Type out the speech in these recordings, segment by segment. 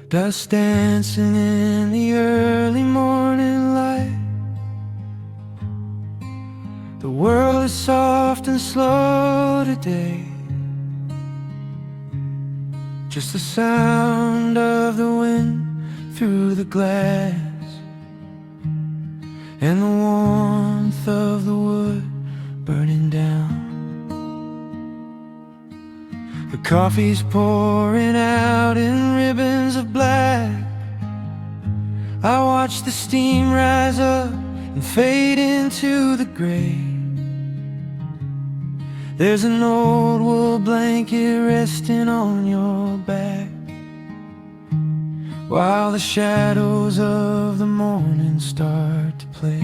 Dust dancing in the early morning light. The world is soft and slow today. Just the sound of the wind through the glass, and the warmth of the wood burning down. The coffee's pouring out in ribbons of black. I watch the steam rise up and fade into the gray. There's an old wool blanket resting on your back, while the shadows of the morning start to play.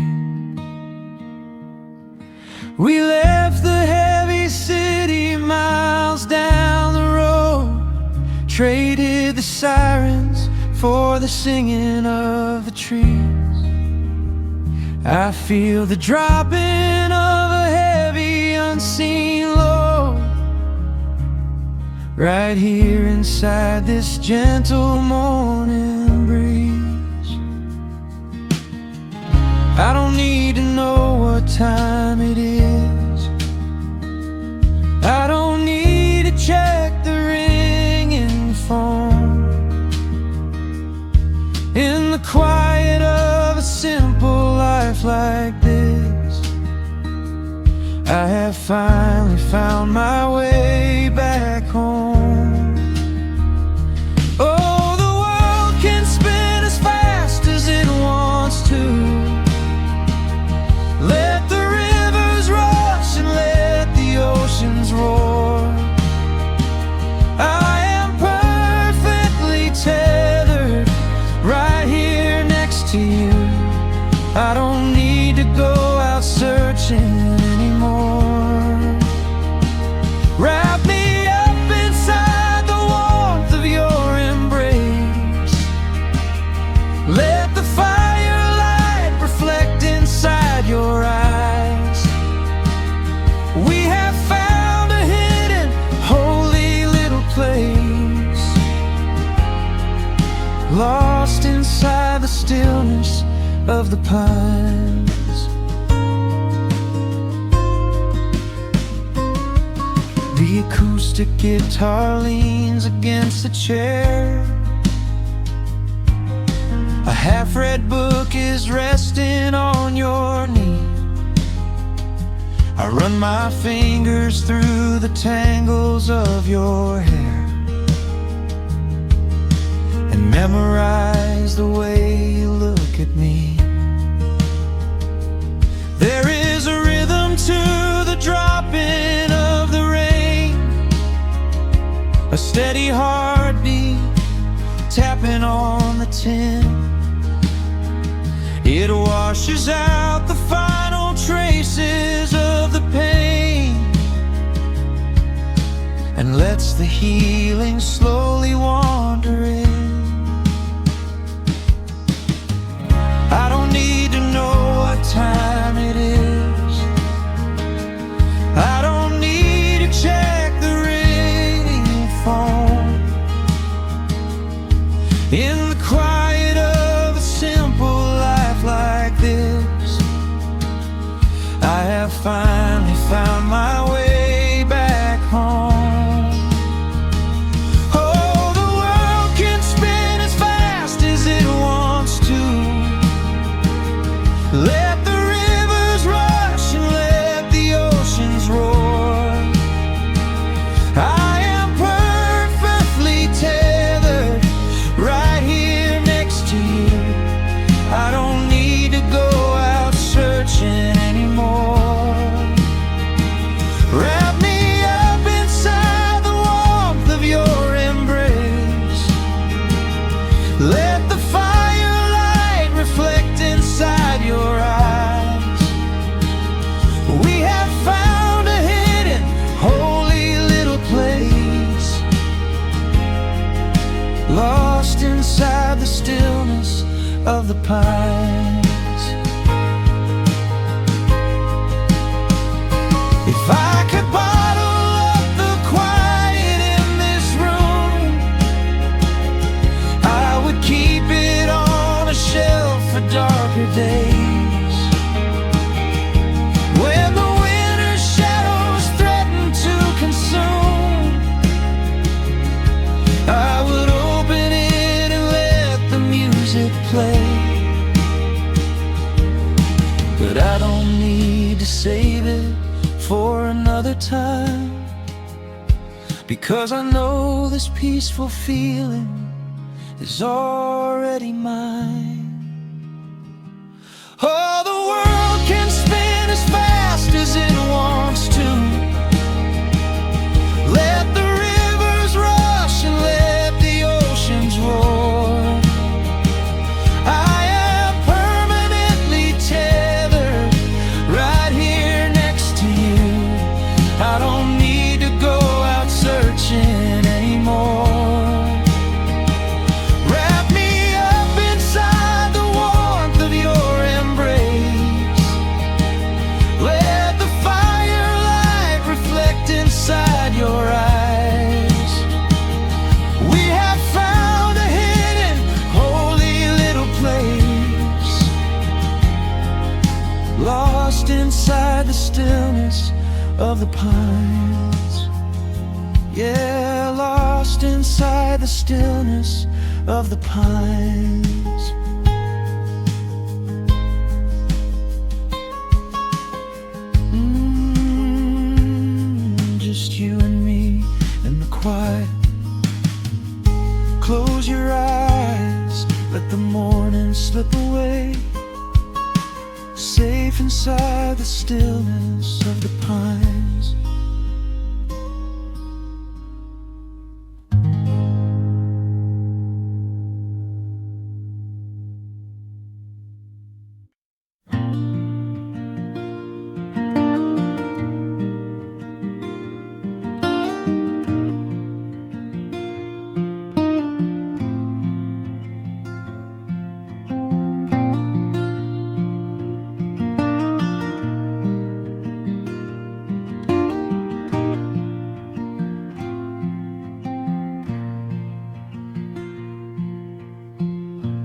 We left the heavy city miles down the road, traded the sirens for the singing of the trees. I feel the dropping of a heavy unseen load right here inside this gentle morning breeze. I don't need to know what time it is. I don't need to check the ringing phone. In the quiet of a simple life like this, I have finally found my way back home. Oh, the world can spin as fast as it wants to. Let the rivers rush and let the oceans roar. I am perfectly tethered right here next to you. I don't need to go out searching anymore. Wrap me up inside the warmth of your embrace. Let the firelight reflect inside your eyes. We have found a hidden, holy little place, lost inside the stillness of the pines. The acoustic guitar leans against the chair. A half-read book is resting on your knee. I run my fingers through the tangles of your hair and memorize the way you look at me. There is a rhythm to the dropping of the rain, a steady heartbeat tapping on the tin. It washes out the final traces of the pain and lets the healing slowly wander in. I don't need to know what time it is. I don't need to check the ringing phone. In the quiet of a simple life like this, I have finally found my way back home. Oh, the world can spin as fast as it wants to. Let the rivers rush and let the oceans roar. I am perfectly tethered right here next to you. I don't need to go out searching anymore. Wrap me up inside the warmth of your embrace. Let the firelight reflect inside your eyes. We have found a hidden, holy little place, lost inside the stillness of the pines. If I could bottle up the quiet in this room, I to save it for another time, because I know this peaceful feeling is already mine. Oh, the world can spin as fast as it wants to. Let the rivers rush and let the oceans roar. I am permanently tethered right here next to you. I don't need to go out searching anymore. Wrap me up inside the warmth of your embrace. Let the firelight reflect inside your eyes. We have found a hidden, holy little place, lost inside the stillness of the pines. Yeah, lost inside the stillness of the pines. Just you and me in the quiet. Close your eyes, let the morning slip away, safe inside the stillness of the pines.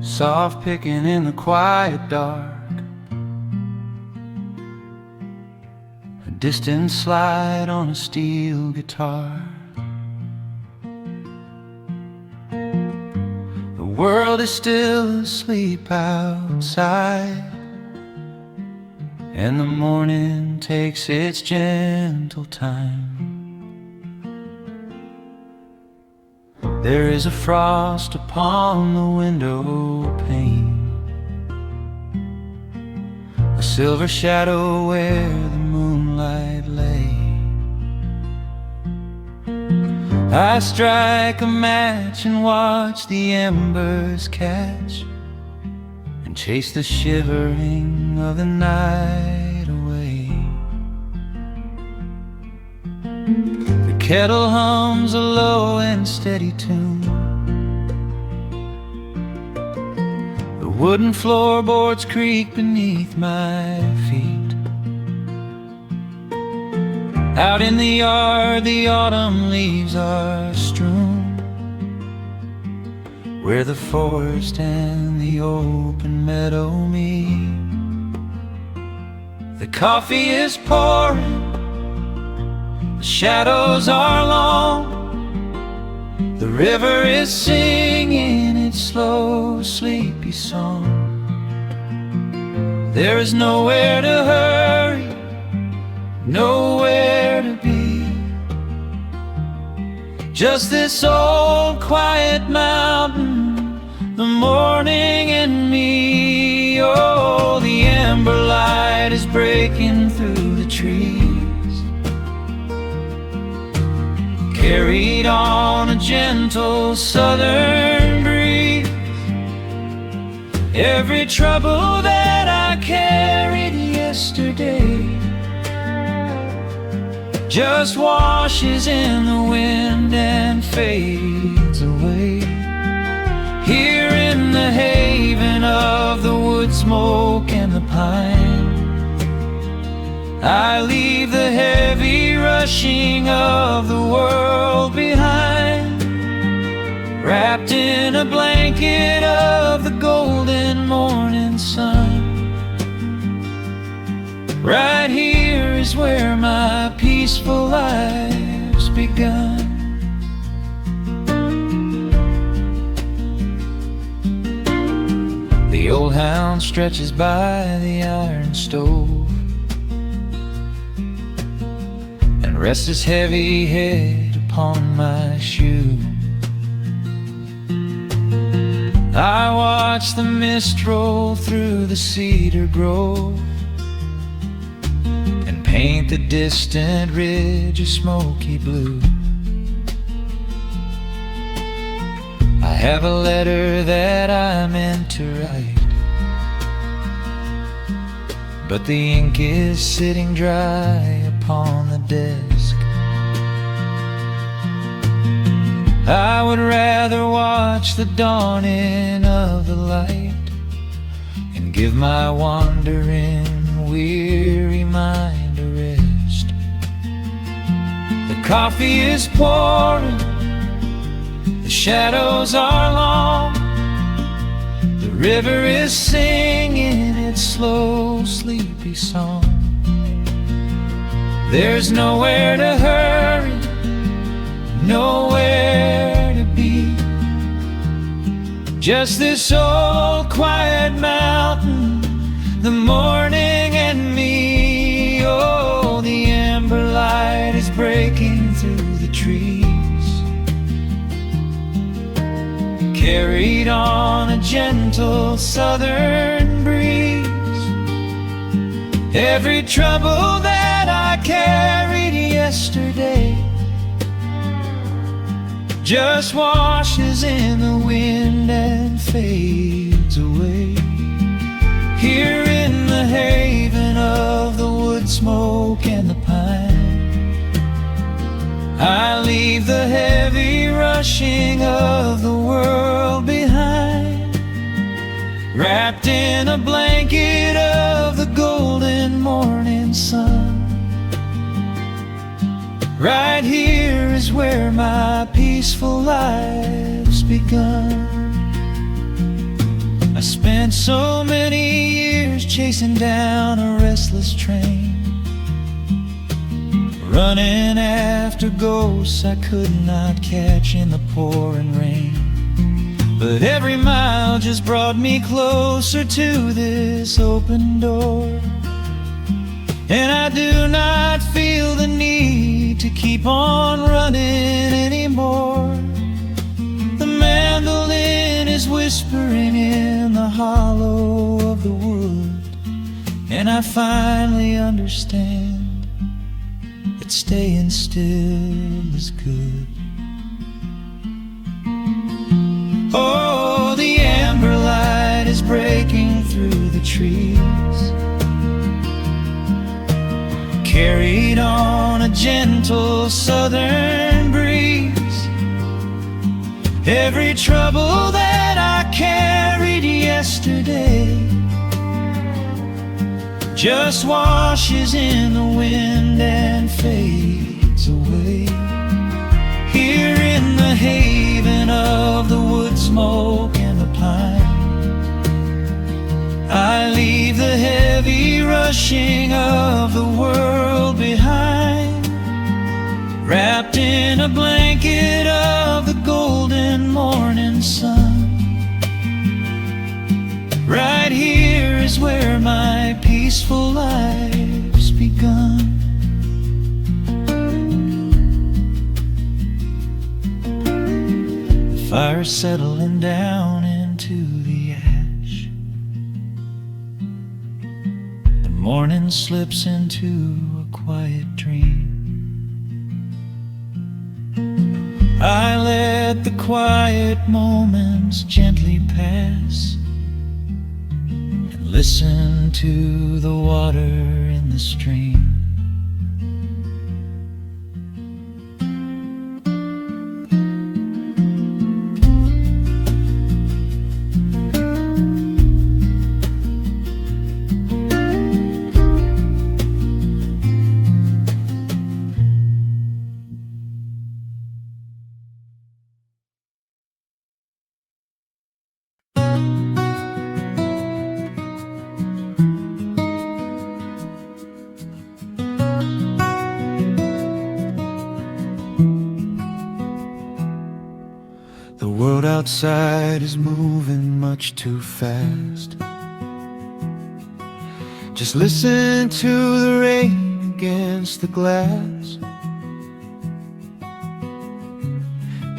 Soft picking in the quiet dark, a distant slide on a steel guitar. The world is still asleep outside, and the morning takes its gentle time. There is a frost upon the window pane, a silver shadow where the moonlight lay. I strike a match and watch the embers catch, and chase the shivering of the night away. The kettle hums a low and steady tune, the wooden floorboards creak beneath my feet. Out in the yard the autumn leaves are strewn, where the forest and the open meadow meet. The coffee is pouring, the shadows are long, the river is singing its slow, sleepy song. There is nowhere to hurry, nowhere to be, just this old quiet mountain, the morning and me. Oh, the amber light is breaking through the trees, carried on a gentle southern breeze. Every trouble that I carried yesterday just washes in the wind and fades away. Here in the haven of the wood smoke and the pine, I leave the heavy rushing of the world behind, wrapped in a blanket of the golden morning sun. Right here is where my peaceful life's begun. The old hound stretches by the iron stove, rest his heavy head upon my shoe. I watch the mist roll through the cedar grove and paint the distant ridge a smoky blue. I have a letter that I meant to write, but the ink is sitting dry upon the desk. I would rather watch the dawning of the light and give my wandering, weary mind a rest. The coffee is pouring, the shadows are long, the river is singing its slow, sleepy song. There's nowhere to hurry, nowhere to be, just this old quiet mountain, the morning and me. Oh, the amber light is breaking through the trees, carried on a gentle southern breeze. Every trouble that I carried yesterday just washes in the wind and fades away. Here in the haven of the wood smoke and the pine, I leave the heavy rushing of the world behind, wrapped in a blanket of the golden morning sun. Right here is where my peaceful life's begun. I spent so many years chasing down a restless train, running after ghosts I could not catch in the pouring rain. But every mile just brought me closer to this open door, and I do not feel the need to keep on running anymore. The mandolin is whispering in the hollow of the wood, and I finally understand that staying still is good. Oh, the amber light is breaking through the trees, carried on a gentle southern breeze. Every trouble that I carried yesterday just washes in the wind and fades away. Here in the haven of the wood smoke and the pine, I leave the heavy rushing of the world behind, wrapped in a blanket of the golden morning sun. Right here is where my peaceful life's begun. The fire's settling down into the ash, the morning slips into a quiet dream. I let the quiet moments gently pass and listen to the water in the stream. The world outside is moving much too fast. Just listen to the rain against the glass.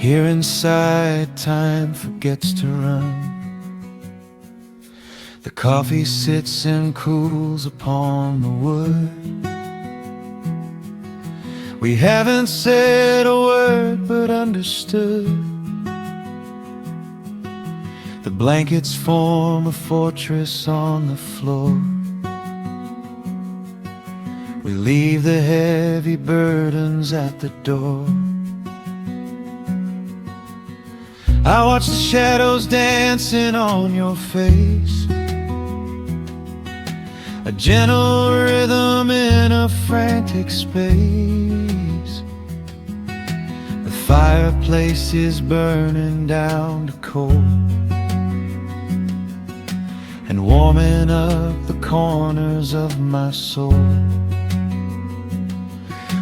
Here inside, time forgets to run. The coffee sits and cools upon the wood. We haven't said a word but understood. The blankets form a fortress on the floor. We leave the heavy burdens at the door. I watch the shadows dancing on your face, a gentle rhythm in a frantic space. The fireplace is burning down to coal and warming up the corners of my soul.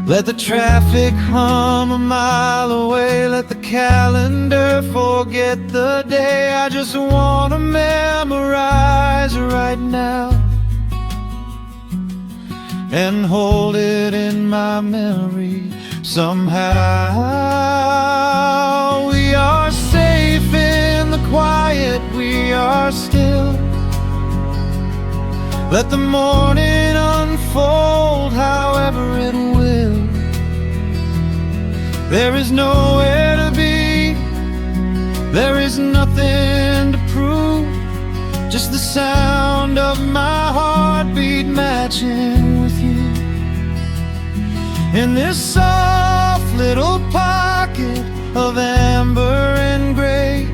Let the traffic hum a mile away, let the calendar forget the day. I just want to memorize right now and hold it in my memory somehow. We are safe in the quiet, we are still. Let the morning unfold however it will. There is nowhere to be, there is nothing to prove, just the sound of my heartbeat matching with you. In this soft little pocket of amber and gray,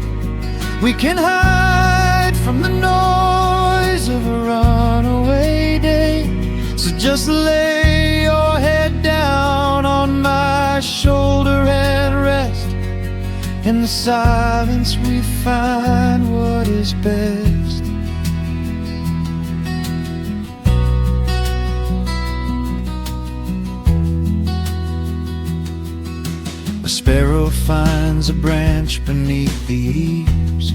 we can hide from the noise of a runaway day. So just lay your head down on my shoulder and rest. In the silence we find what is best. A sparrow finds a branch beneath the eaves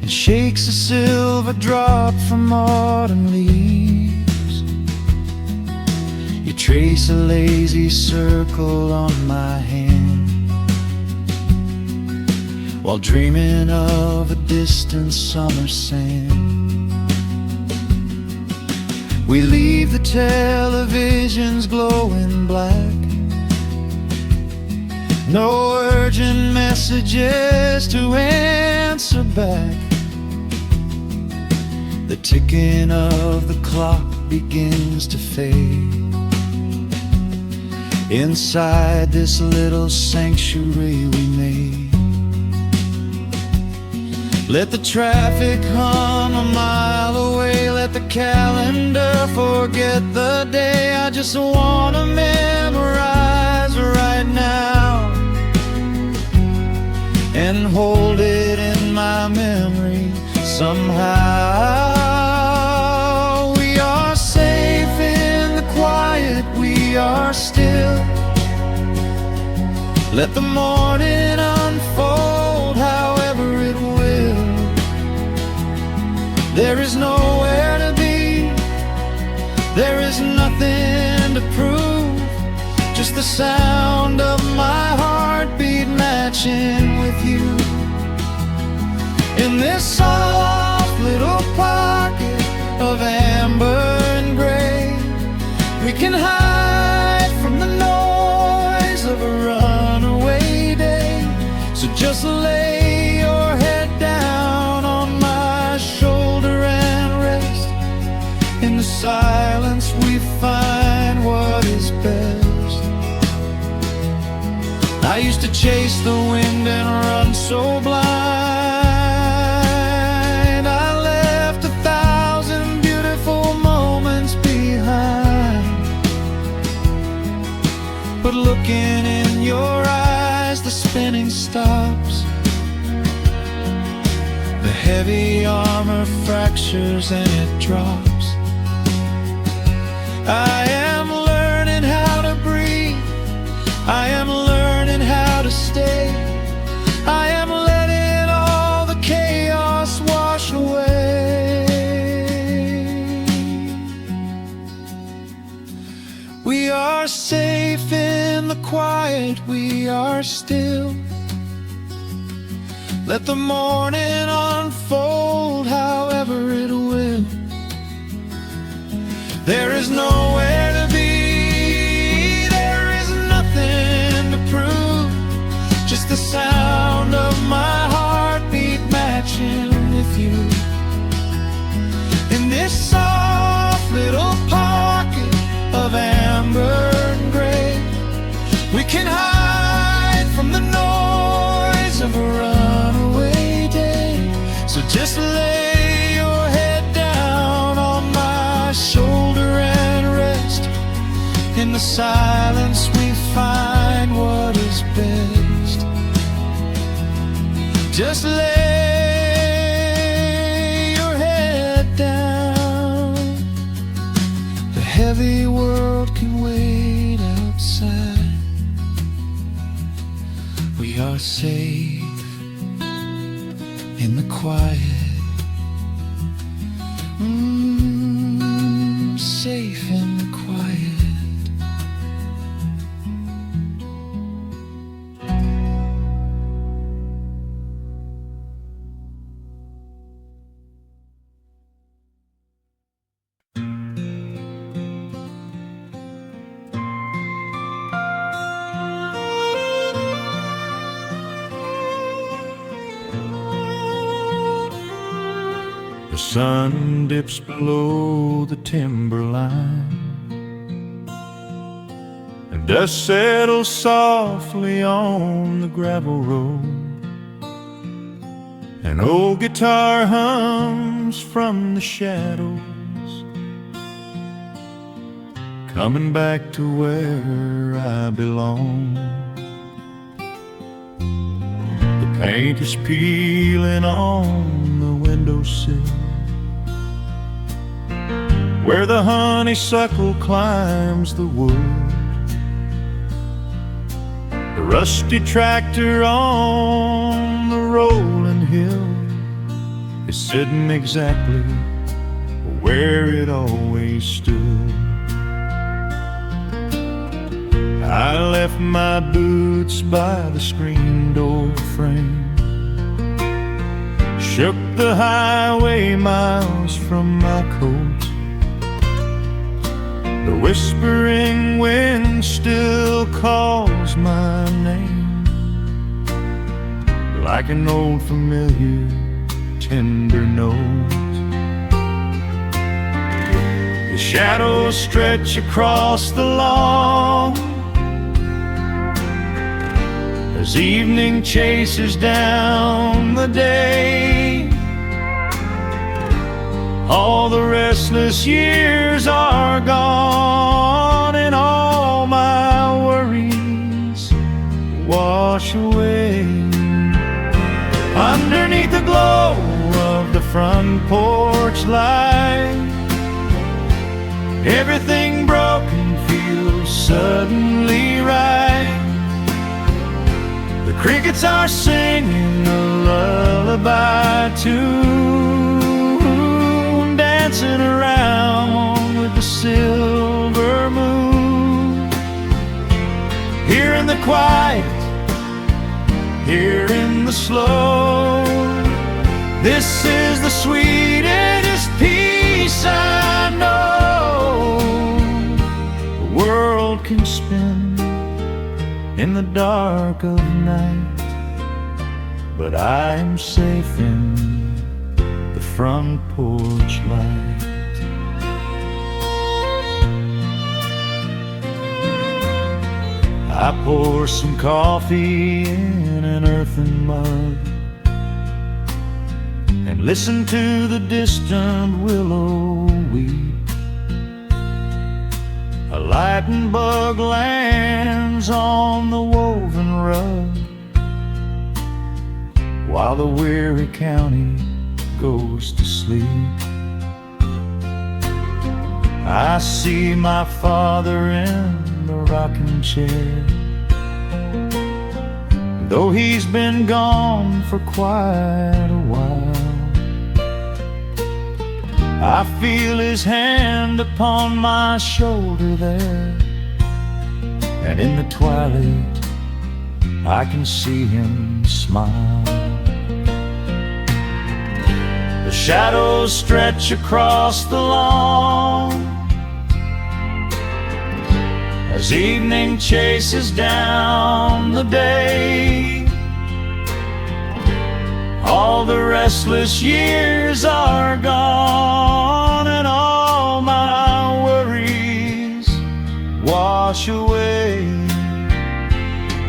and shakes a silver drop from autumn leaves. You trace a lazy circle on my hand while dreaming of a distant summer sand. We leave the televisions glowing black, no urgent messages to answer back. The ticking of the clock begins to fade inside this little sanctuary we made. Let the traffic hum a mile away, let the calendar forget the day. I just want to memorize right now and hold it in my memory somehow. We are safe in the quiet, we are still. Let the morning unfold however it will. There is nowhere to be, there is nothing to prove, just the sound of my heartbeat matching with you. In this soft little pocket of amber and gray, we can hide from the noise of a runaway day. So just lay your head down on my shoulder and rest. In the silence we find what is best. I used to chase the wind and run so blind. But looking in your eyes, the spinning stops. The heavy armor fractures and it drops. I am learning how to breathe, I am learning how to stay. I am letting all the chaos wash away. We are safe in the quiet, we are still. Let the morning unfold however it will. There is nowhere to be, there is nothing to prove, just the sound of my heartbeat matching with you. In this soft little pocket of amber and gray, we can hide from the noise of a runaway day. So just lay your head down on my shoulder and rest. In the silence we find what is best. Just lay your head down. The heavy world can wait outside. We are safe in the quiet. Safe in the quiet. The sun dips below the timberline, and dust settles softly on the gravel road. An old guitar hums from the shadows, coming back to where I belong. The paint is peeling on the windowsill, where the honeysuckle climbs the wood. The rusty tractor on the rolling hill is sitting exactly where it always stood. I left my boots by the screen door frame, shook the highway miles from my coat. The whispering wind still calls my name, like an old familiar tender note. The shadows stretch across the lawn as evening chases down the day. All the restless years are gone, and all my worries wash away. Underneath the glow of the front porch light, everything broken feels suddenly right. The crickets are singing a lullaby tune, dancing around with the silver moon. Here in the quiet, here in the slow, this is the sweetest peace I know. The world can spin in the dark of night, but I am safe in the front porch light. I pour some coffee in an earthen mug and listen to the distant willow weep. A lightning bug lands on the woven rug, while the weary county goes to sleep. I see my father in the rocking chair, though he's been gone for quite a while. I feel his hand upon my shoulder there, and in the twilight I can see him smile. The shadows stretch across the lawn as evening chases down the day. All the restless years are gone, and all my worries wash away.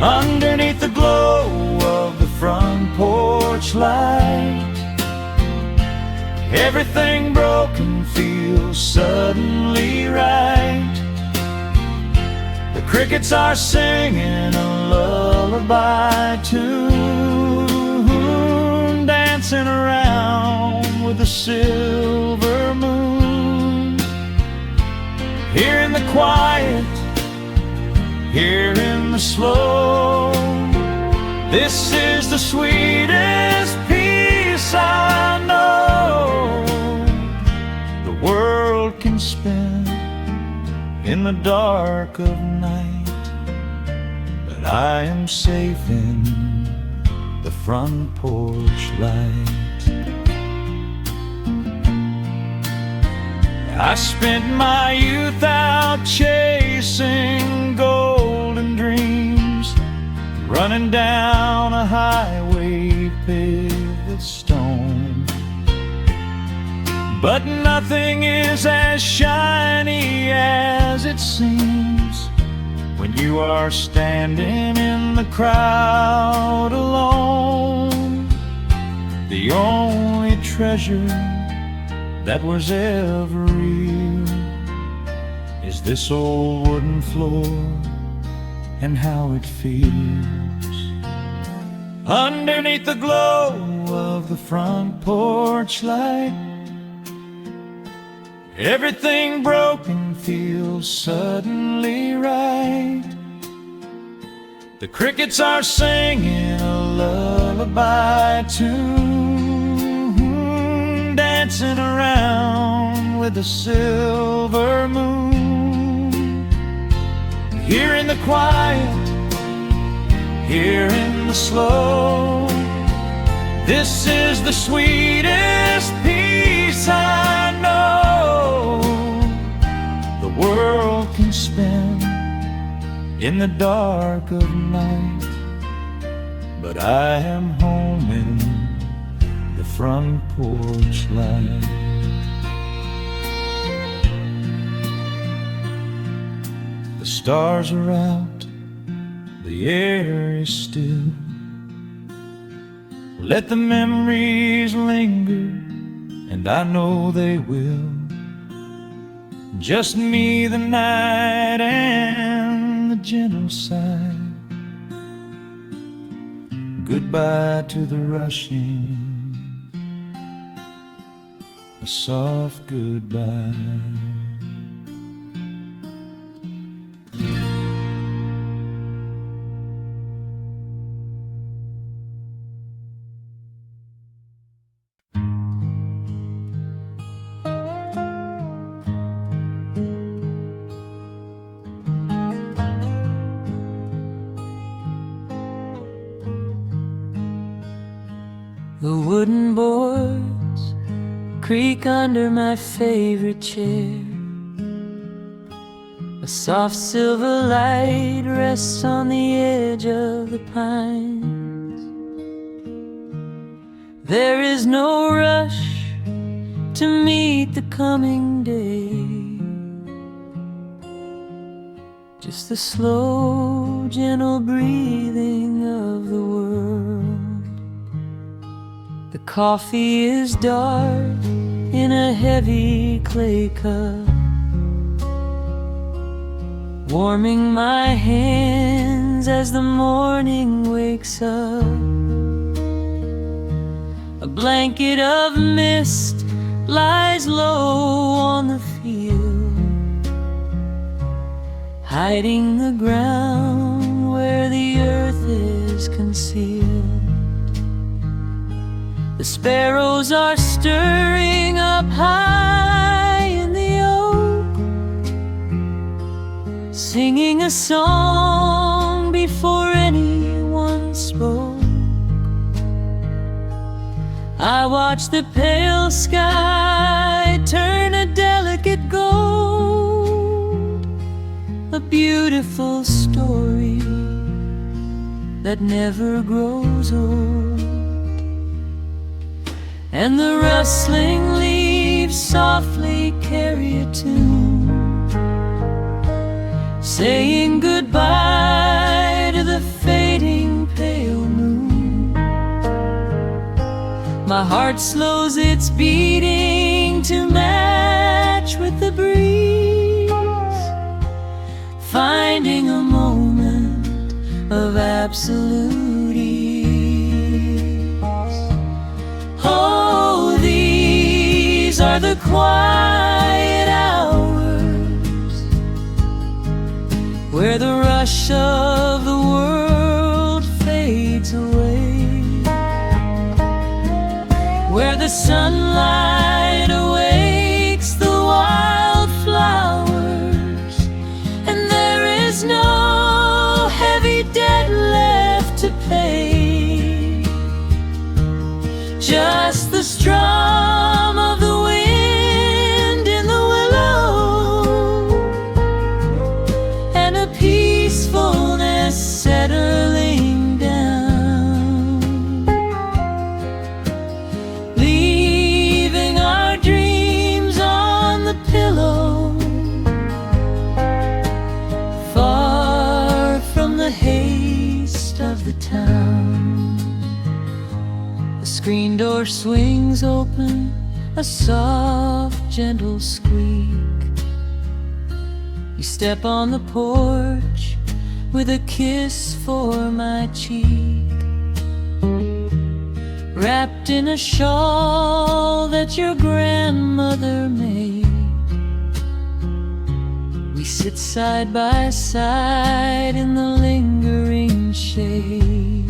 Underneath the glow of the front porch light, everything broken feels suddenly right. The crickets are singing a lullaby tune, dancing around with the silver moon. Here in the quiet, here in the slow, this is the sweetest peace I know. The world can spin in the dark of night, but I am safe in the front porch light. I spent my youth out chasing golden dreams, running down a highway paved with stone. But nothing is as shiny as it seems when you are standing in the crowd alone. The only treasure that was ever real is this old wooden floor and how it feels. Underneath the glow of the front porch light, everything broken feels suddenly right. The crickets are singing a lullaby tune, dancing around with the silver moon. Here in the quiet, here in the slow, this is the sweetest peace I know. The world can spin in the dark of night, but I am home in the front porch light. The stars are out, the air is still. Let the memories linger, and I know they will. Just me, the night, and the gentle sigh. Goodbye to the rushing, a soft goodbye. The wooden boards creak under my favorite chair. A soft silver light rests on the edge of the pines. There is no rush to meet the coming day, just the slow, gentle breathing of the world. The coffee is dark in a heavy clay cup, warming my hands as the morning wakes up. A blanket of mist lies low on the field, hiding the ground where the earth is concealed. The sparrows are stirring up high in the oak, singing a song before anyone I watch the pale sky turn a delicate gold, a beautiful story that never grows old. And the rustling leaves softly carry a tune, saying goodbye to the fading pale moon. My heart slows its beating to match with the breeze, finding a moment of absolute ease. Oh, these are the quiet hours where the rush of the world fades away, where the sunlight awakes the wildflowers, and there is no heavy debt left to pay, just the strum of the wind in the willow, and a peacefulness settling down, leaving our dreams on the pillow, far from the haste of the town. The screen door swings open, a soft, gentle squeak. You step on the porch with a kiss for my cheek, wrapped in a shawl that your grandmother made. We sit side by side in the lingering shade.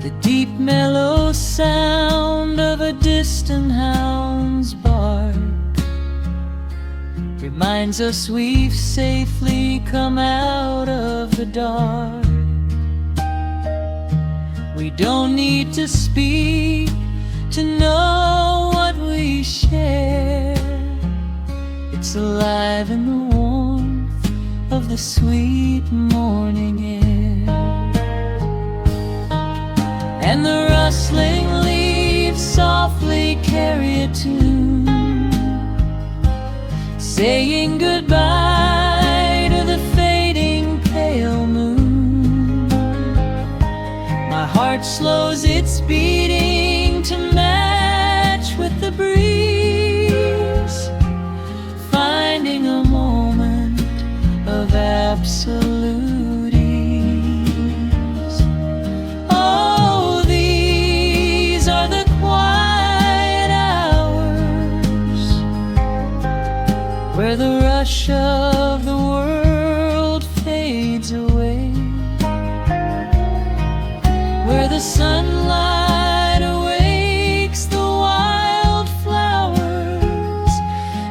The deep mellow sound of a distant hound's bark reminds us we've safely come out of the dark. We don't need to speak to know what we share. It's alive in the warmth of the sweet morning air. And the rustling leaves softly carry a tune, saying goodbye to the fading pale moon. My heart slows its beating to match with the breeze, finding a moment of absolute ease. Oh, these are the quiet hours where the rush of the world fades away, where the sunlight awakes the wildflowers,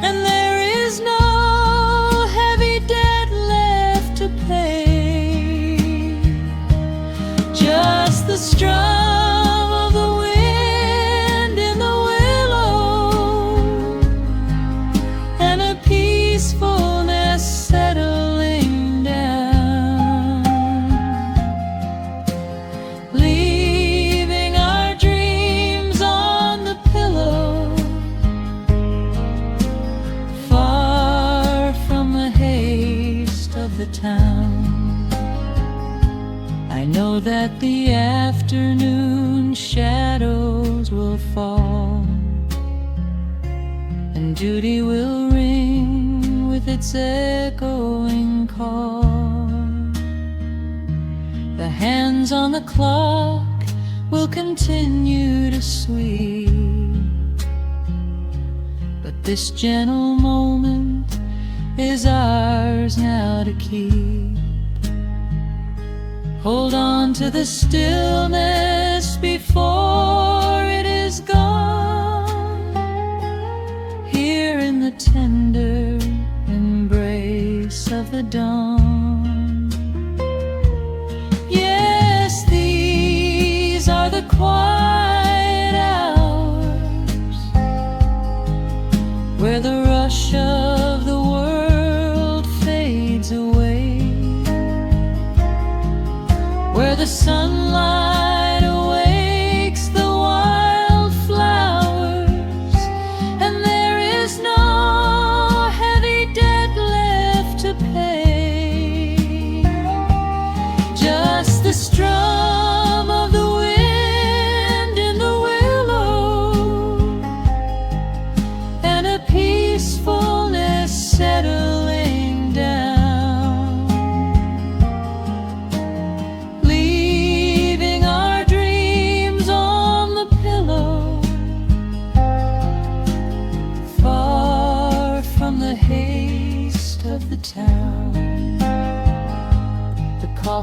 and there is no heavy debt left to pay, just the strum of the wind in the willow, and a peacefulness settling down, leaving our dreams on the pillow, far from the haste of the town. I know that the afternoon shadows will fall, and duty will ring with its echoing call. The hands on the clock will continue to sweep, but this gentle moment is ours now to keep. Hold on to the stillness before it is gone, here in the tender embrace of the dawn. Yes, these are the quiet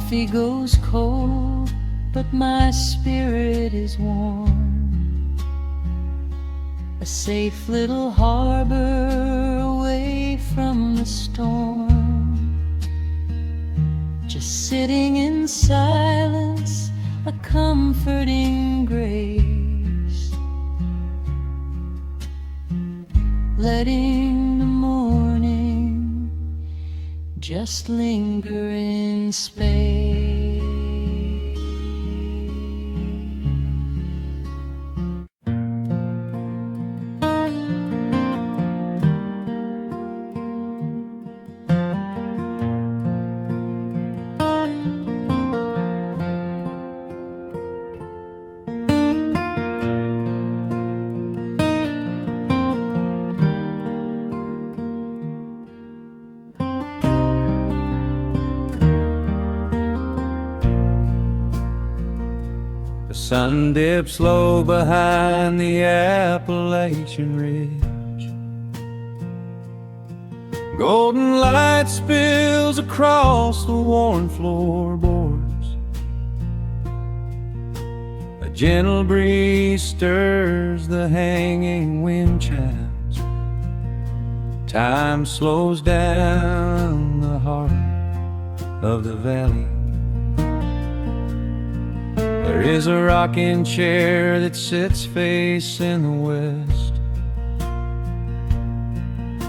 coffee goes cold, but my spirit is warm. A safe little harbor away from the storm. Just sitting in silence, a comforting grace, letting the morning just linger in space. The sun dips low behind the Appalachian Ridge. Golden light spills across the worn floorboards. A gentle breeze stirs the hanging wind chimes. Time slows down the heart of the valley. There is a rocking chair that sits facing the west,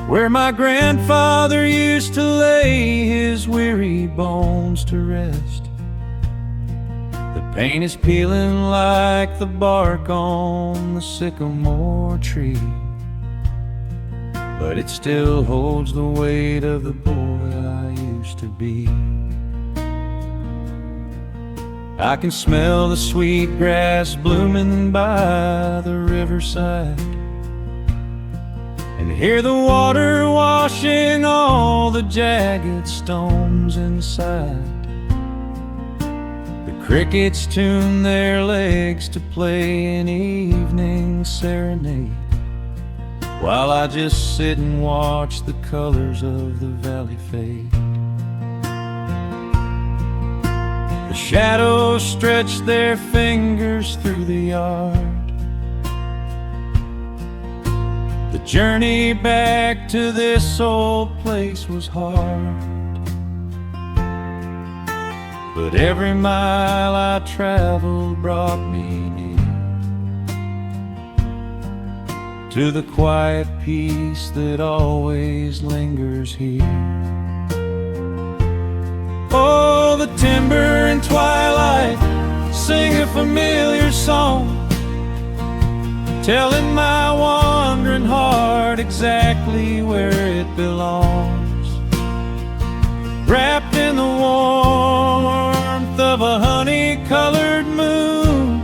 where my grandfather used to lay his weary bones to rest. The paint is peeling like the bark on the sycamore tree, but it still holds the weight of the boy I used to be. I can smell the sweet grass blooming by the riverside, and hear the water washing all the jagged stones inside. The crickets tune their legs to play an evening serenade, while I just sit and watch the colors of the valley fade. The shadows stretch their fingers through the yard. The journey back to this old place was hard, but every mile I traveled brought me near to the quiet peace that always lingers here. Oh, the timber and twilight sing a familiar song, telling my wandering heart exactly where it belongs. Wrapped in the warmth of a honey-colored moon,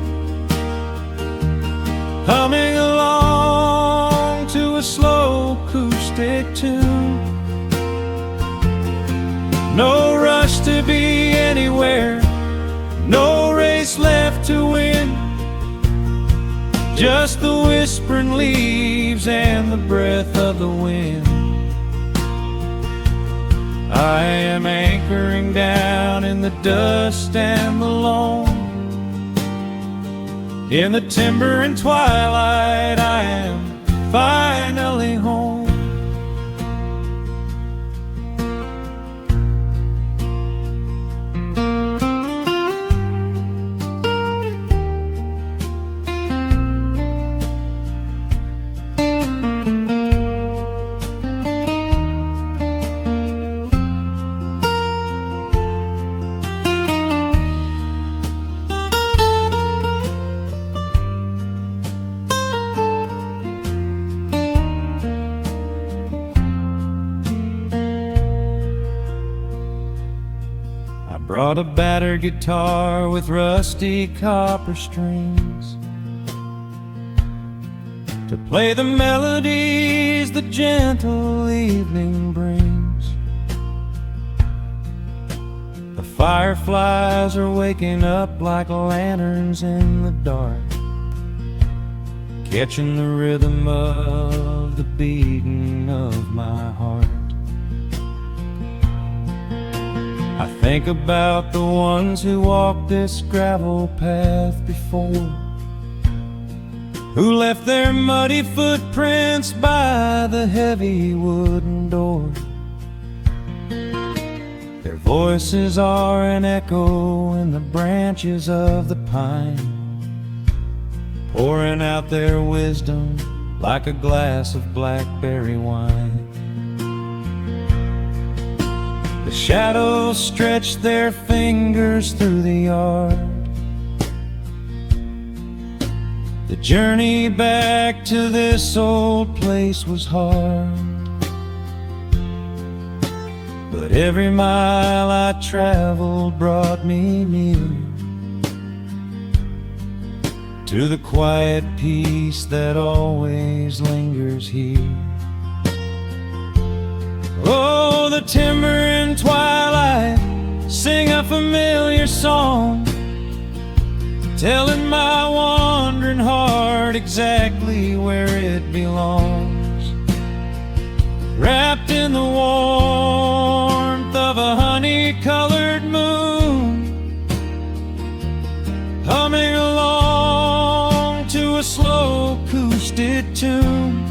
humming along to a slow acoustic tune. No rush to be anywhere, no race left to win, just the whispering leaves and the breath of the wind. I am anchoring down in the dust and the loam. In the timber and twilight I am finally home. Brought a battered guitar with rusty copper strings to play the melodies the gentle evening brings. The fireflies are waking up like lanterns in the dark, catching the rhythm of the beating of my heart. I think about the ones who walked this gravel path before, who left their muddy footprints by the heavy wooden door. Their voices are an echo in the branches of the pine, pouring out their wisdom like a glass of blackberry wine. The shadows stretch their fingers through the yard. The journey back to this old place was hard, but every mile I traveled brought me near to the quiet peace that always lingers here. Oh, the timber and twilight sing a familiar song, telling my wandering heart exactly where it belongs. Wrapped in the warmth of a honey-colored moon, humming along to a slow acoustic tune.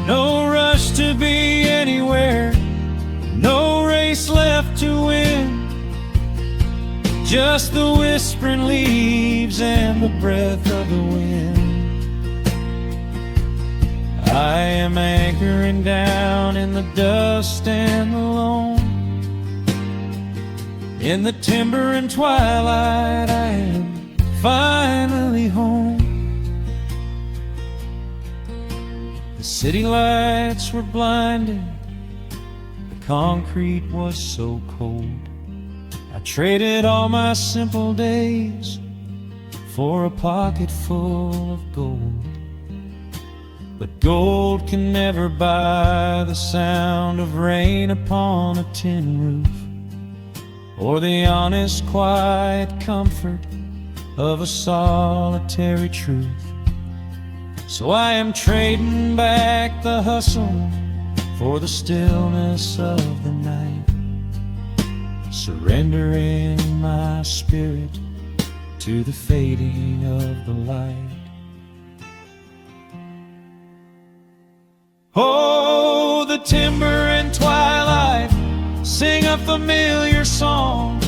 No rush to be anywhere, no race left to win, just the whispering leaves and the breath of the wind. I am anchoring down in the dust and the loam. In the timber and twilight I am finally home. The city lights were blinding, the concrete was so cold. I traded all my simple days for a pocket full of gold. But gold can never buy the sound of rain upon a tin roof, or the honest, quiet comfort of a solitary truth. So I am trading back the hustle for the stillness of the night, surrendering my spirit to the fading of the light. Oh, the timber and twilight sing a familiar song,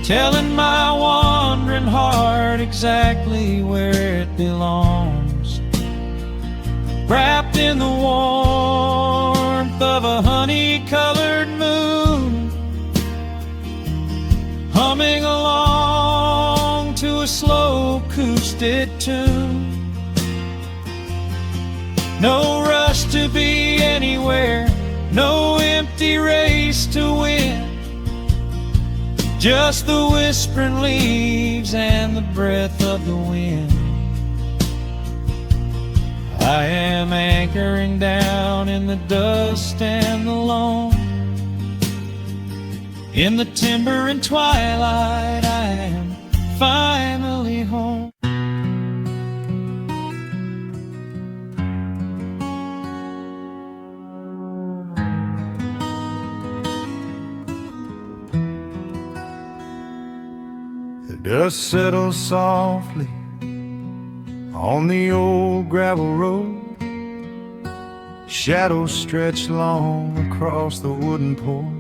telling my wandering heart exactly where it belongs. Wrapped in the warmth of a honey-colored moon, humming along to a slow acoustic tune. No rush to be anywhere, no empty race to win, just the whispering leaves and the breath of the wind. I am anchoring down in the dust and the loam. In the timber and twilight I am finally home. The dust settles softly on the old gravel road. Shadows stretch long across the wooden porch.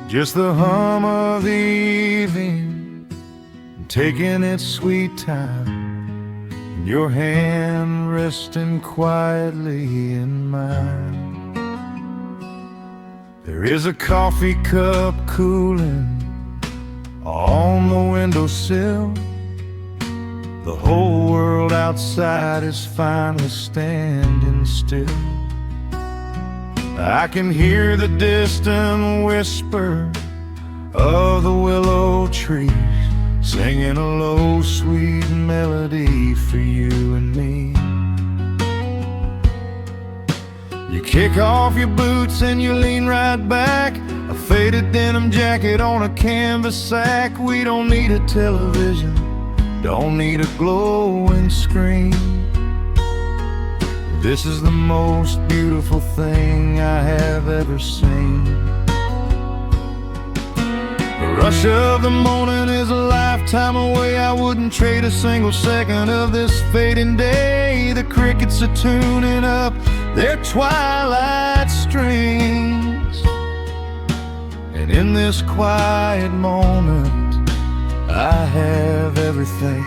Just the hum of the evening taking its sweet time, and your hand resting quietly in mine. There is a coffee cup cooling on the windowsill. The whole world outside is finally standing still. I can hear the distant whisper of the willow trees, singing a low, sweet melody for you and me. You kick off your boots and you lean right back, a faded denim jacket on a canvas sack. We don't need a television, don't need a glowing screen. This is the most beautiful thing I have ever seen. The rush of the morning is a lifetime away. I wouldn't trade a single second of this fading day. The crickets are tuning up their twilight strings, and in this quiet moment I have everything.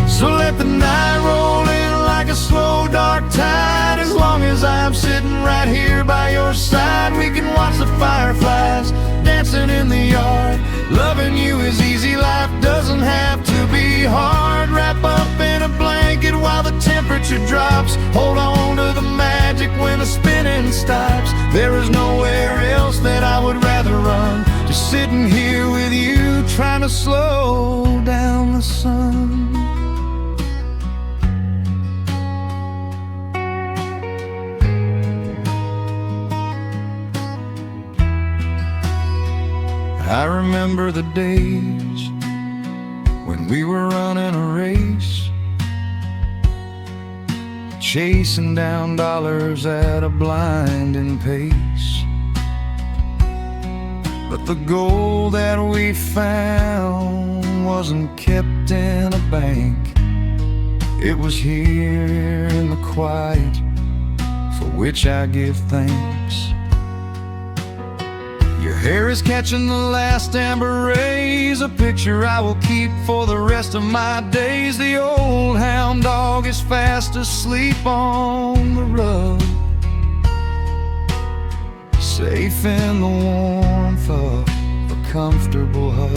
So let the night roll in like a slow dark tide. As long as I'm sitting right here by your side, we can watch the fireflies dancing in the yard. Loving you is easy, life doesn't have to be hard. Wrap up in a blanket while the temperature drops. Hold on to the magic when the spinning stops. There is nowhere else that I would rather run. Just sitting here with you, trying to slow down the sun. I remember the days when we were running a race, chasing down dollars at a blinding pace. But the gold that we found wasn't kept in a bank. It was here in the quiet, for which I give thanks. Your hair is catching the last amber rays, a picture I will keep for the rest of my days. The old hound dog is fast asleep on the rug, safe in the warmth of a comfortable hug.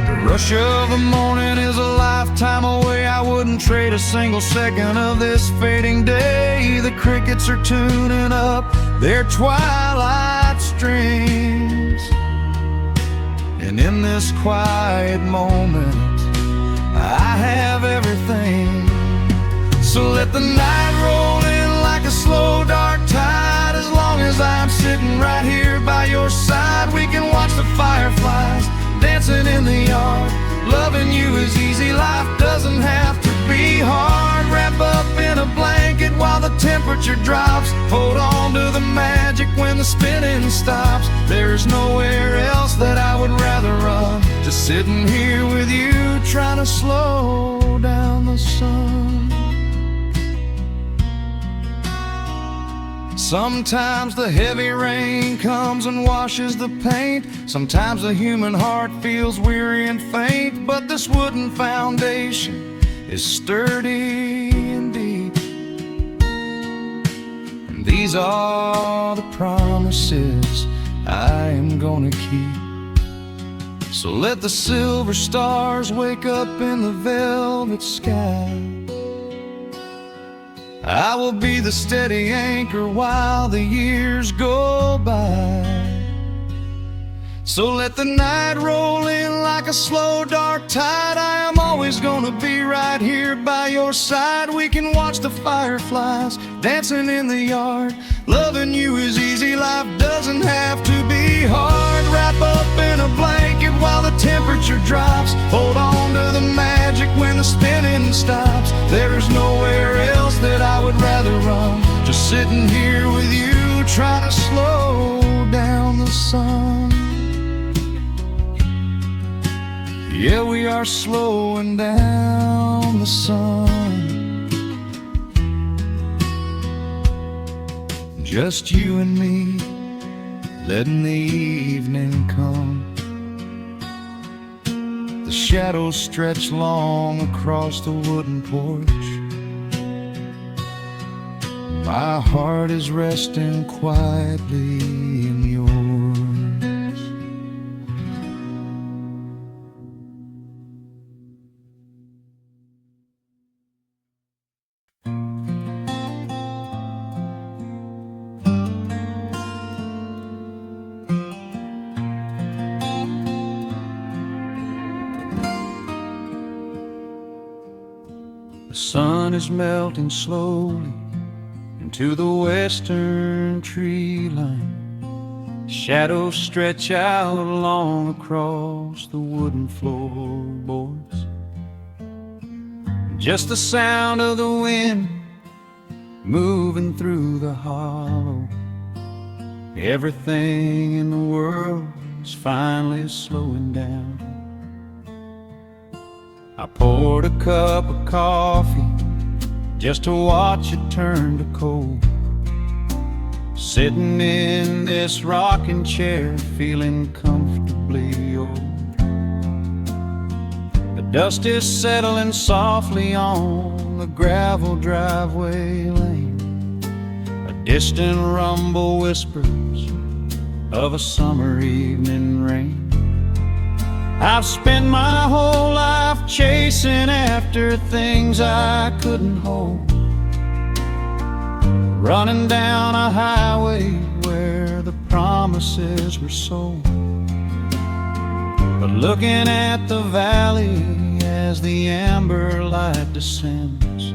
The rush of the morning is a lifetime away. I wouldn't trade a single second of this fading day. The crickets are tuning up their twilight strings, and in this quiet moment I have everything. So let the night roll in like a slow dark tide. As long as I'm sitting right here by your side, we can watch the fireflies dancing in the yard. Loving you is easy, life doesn't have to be hard. Wrap up in a blanket while the temperature drops. Hold on to the magic when the spinning stops. There's nowhere else that I would rather run. Just sitting here with you, trying to slow down the sun. Sometimes the heavy rain comes and washes the paint. Sometimes the human heart feels weary and faint. But this wooden foundation is sturdy and deep, and these are the promises I am gonna keep. So let the silver stars wake up in the velvet sky. I will be the steady anchor while the years go by. So let the night roll in like a slow dark tide. I am always gonna be right here by your side. We can watch the fireflies dancing in the yard. Loving you is easy, life doesn't have to be hard. Wrap up in a blanket while the temperature drops. Hold on to the magic when the spinning stops. There's nowhere else that I would rather run. Just sitting here with you, trying to slow down the sun. Yeah, we are slowing down the sun. Just you and me, letting the evening come. The shadows stretch long across the wooden porch. My heart is resting quietly in yours. The sun is melting slowly into the western tree line. Shadows stretch out long across the wooden floorboards. just the sound of the wind moving through the hollow. Everything in the world is finally slowing down. I poured a cup of coffee just to watch it turn to cold, sitting in this rocking chair feeling comfortably old. The dust is settling softly on the gravel driveway lane. A distant rumble whispers of a summer evening rain. I've spent my whole life chasing after things I couldn't hold, running down a highway where the promises were sold. But looking at the valley as the amber light descends,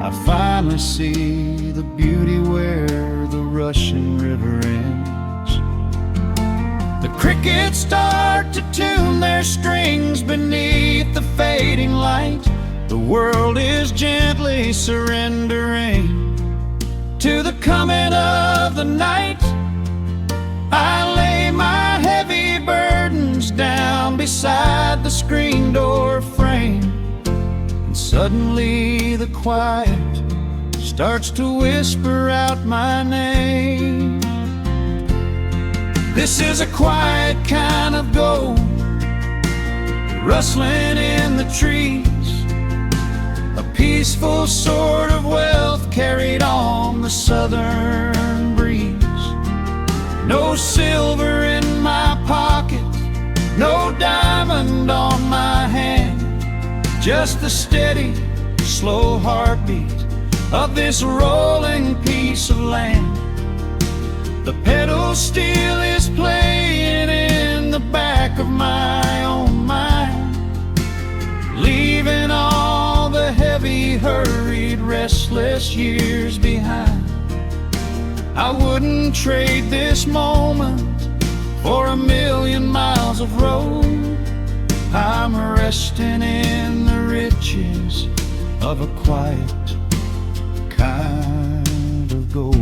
I finally see the beauty where the rushing river ends. The crickets start to tune their strings beneath the fading light. The world is gently surrendering to the coming of the night. I lay my heavy burdens down beside the screen door frame, and suddenly the quiet starts to whisper out my name. This is a quiet kind of gold, rustling in the trees, a peaceful sort of wealth carried on the southern breeze. No silver in my pocket, no diamond on my hand, just the steady, slow heartbeat of this rolling piece of land. The pedal steel is playing in the back of my own mind, leaving all the heavy, hurried, restless years behind. I wouldn't trade this moment for 1,000,000 miles of road. I'm resting in the riches of a quiet kind of gold.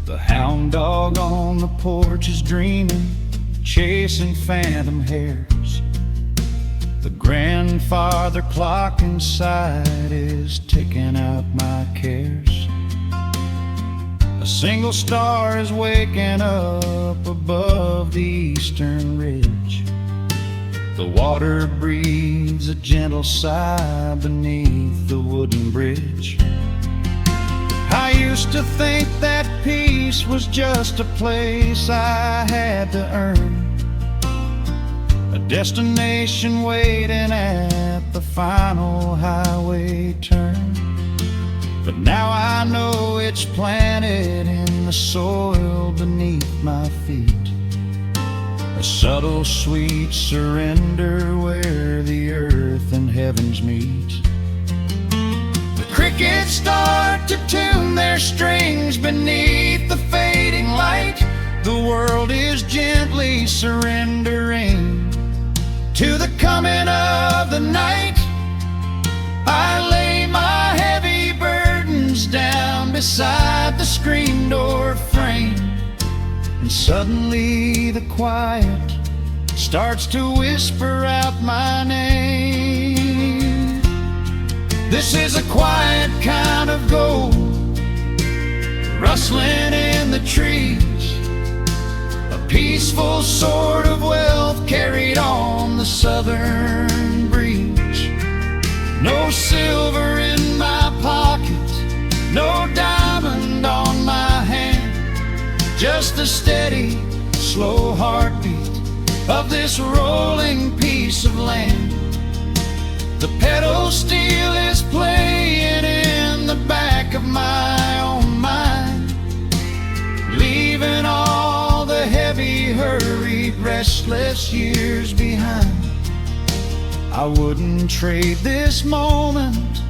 The hound dog on the porch is dreaming, chasing phantom hares. The grandfather clock inside is ticking out my cares. A single star is waking up above the eastern ridge. The water breathes a gentle sigh beneath the wooden bridge. I used to think that peace was just a place I had to earn, a destination waiting at the final highway turn. But now I know it's planted in the soil beneath my feet, a subtle, sweet surrender where the earth and heavens meet. The crickets start to tune their strings beneath the fading light. The world is gently surrendering to the coming of the night. I lay my heavy burdens down beside the screen door frame, and suddenly the quiet starts to whisper out my name. This is a quiet kind of gold, rustling in the trees, a peaceful sort of wealth carried on the southern breeze. No silver in my pocket, no diamond on my hand, just the steady, slow heartbeat of this rolling piece of land. The pedal steel is playing in the back of my own mind, leaving all the heavy, hurried, restless years behind. I wouldn't trade this moment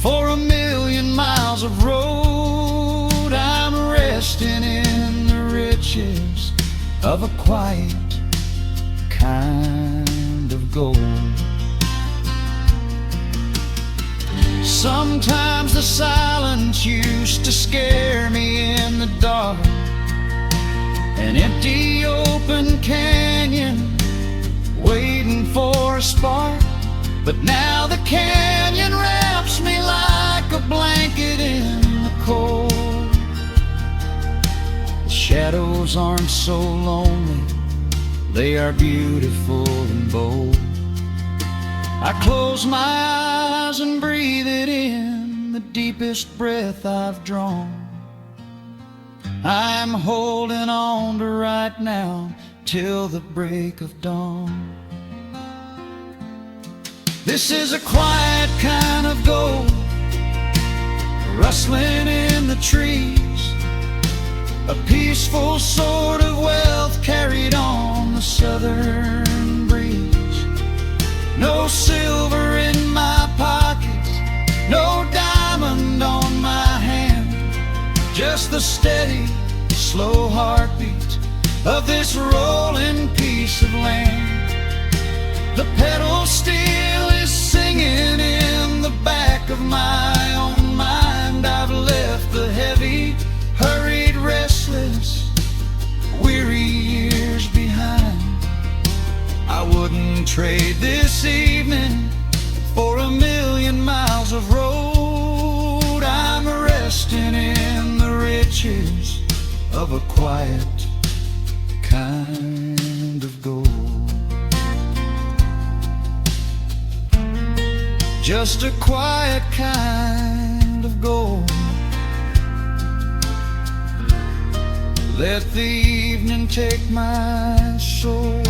For 1,000,000 miles of road, I'm resting in the riches of a quiet kind of gold. Sometimes the silence used to scare me in the dark, an empty open canyon waiting for a spark. But now the canyon wraps me like a blanket in the cold. The shadows aren't so lonely, they are beautiful and bold. I close my eyes and breathe it in, the deepest breath I've drawn. I'm holding on to right now till the break of dawn. This is a quiet kind of gold, rustling in the trees, a peaceful sort of wealth carried on the southern breeze. No silver in my pocket, no diamond on my hand, just the steady, slow heartbeat of this rolling piece of land. The pedal steel is singing in the back of my own mind. I've left the heavy, hurried, restless, weary years behind. I wouldn't trade this evening for 1,000,000 miles of road. I'm resting in the riches of a quiet kind of gold. Just a quiet kind of gold. Let the evening take my soul.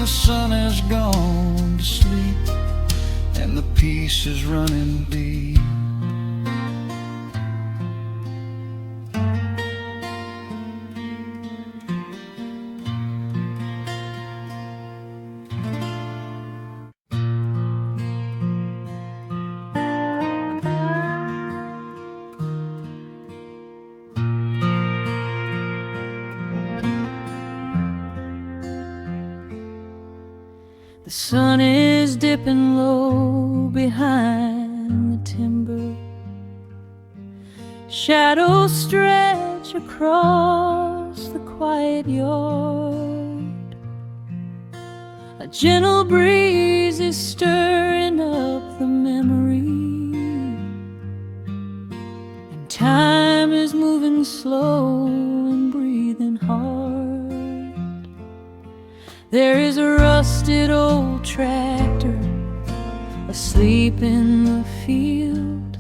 The sun has gone to sleep and the peace is running deep. The sun is dipping low behind the timber. Shadows stretch across the quiet yard. A gentle breeze is stirring up the memory, and time is moving slow and breathing hard. There is a rusted old tractor asleep in the field,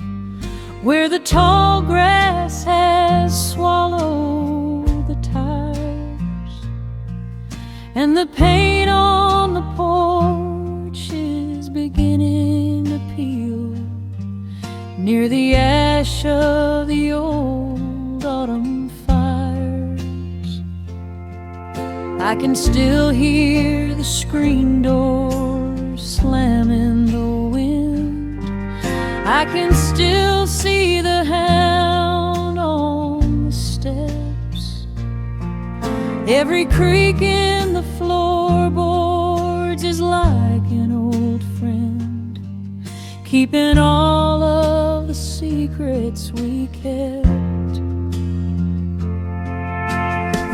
where the tall grass has swallowed the tires, and the paint on the porch is beginning to peel near the ash of the old autumn fires. I can still hear the screen door slam in the wind. I can still see the hound on the steps. Every creak in the floorboards is like an old friend, keeping all of the secrets we kept.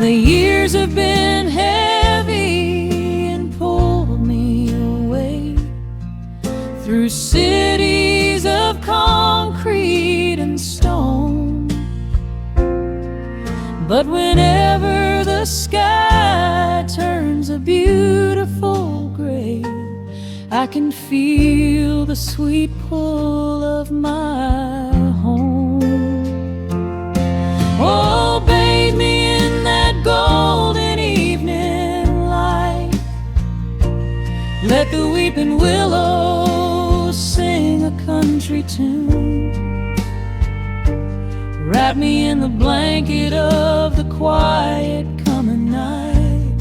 The years have been heavy and pulled me away through cities of concrete and stone. But whenever the sky turns a beautiful gray, I can feel the sweet pull of my home. Oh, bathe me in that golden evening light. Let the weeping willows sing a country tune. Wrap me in the blanket of the quiet coming night.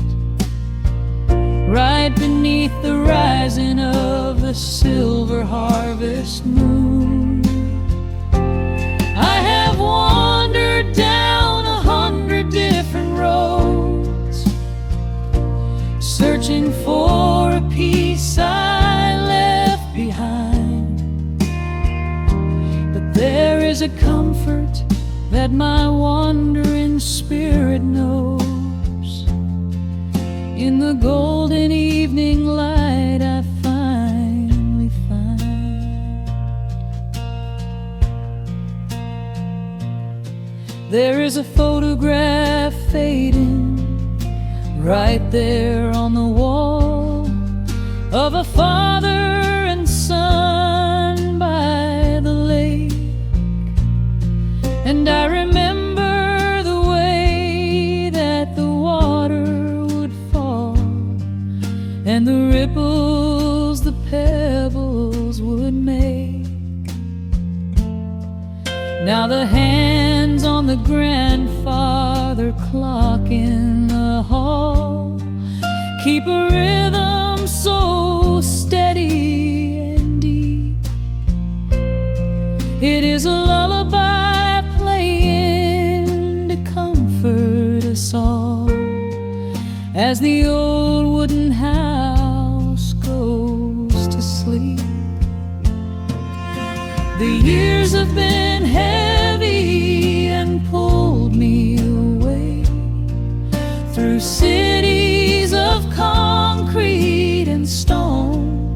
beneath the rising of the silver harvest moon. I have wandered down 100 different roads, searching for a piece I left behind. But there is a comfort that my wandering spirit knows. In the golden evening light I finally find. There is a photograph fading right there on the wall of a father and son by the lake. And I remember the way that the water would fall, and the ripples the pebbles would make. Now the hands on the grandfather clock in the hall keep a rhythm so steady and deep. It is a lullaby playing to comfort us all as the old wooden house goes to sleep. The years have been heavy and pulled me away through cities of concrete and stone.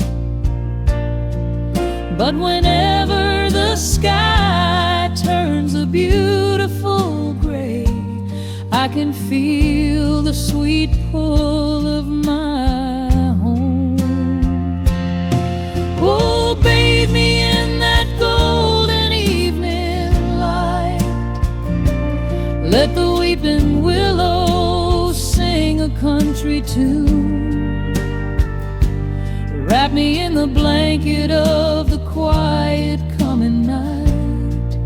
But whenever the sky turns a beautiful gray, I can feel the sweet pull of my home. Oh, bathe me in that golden evening light. Let the weeping willow sing a country tune. Wrap me in the blanket of the quiet coming night,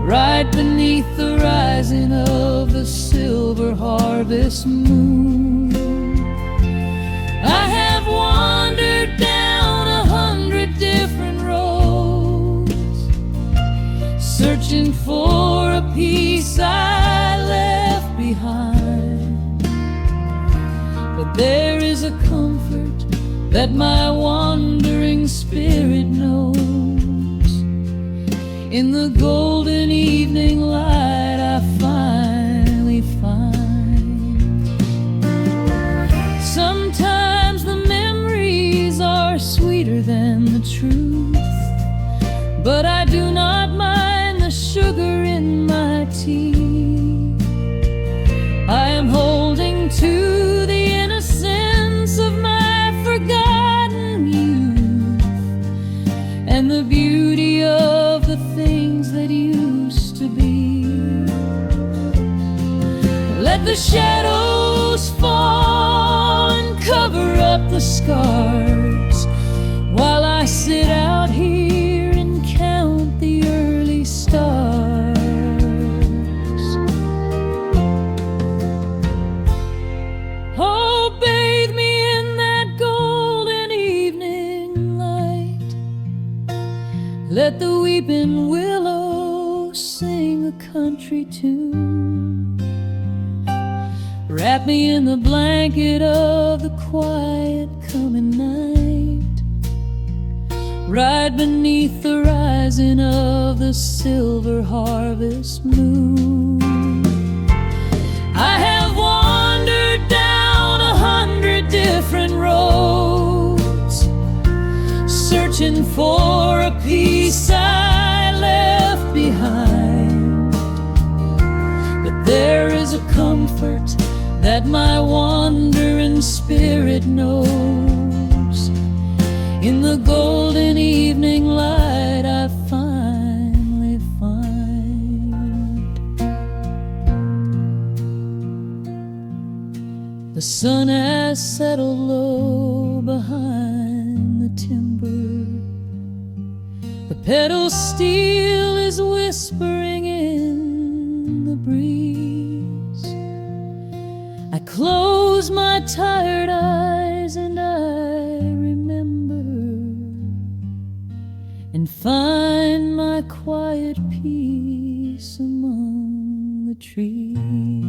right beneath the rising of the silver harvest moon. I have wandered down 100 different roads, searching for a piece I left behind. But there is a comfort that my wandering spirit knows. In the golden evening light I finally find. Sometimes the memories are sweeter than the truth, but I do not mind the sugar in my tea. I am holding to the innocence of my forgotten youth and the beauty of the things that used to be. Let the shadows fall and cover up the scars while I sit out here and count the early stars. Oh, bathe me in that golden evening light. Let the weeping willow sing a country tune. Wrap me in the blanket of the quiet coming night, right beneath the rising of the silver harvest moon. I have wandered down 100 different roads, searching for a piece I left behind. But there is a comfort that my wandering spirit knows. In the golden evening light I finally find. The sun has settled low behind the timber. The pedal steel is whispering in the breeze. I close my tired eyes and trees.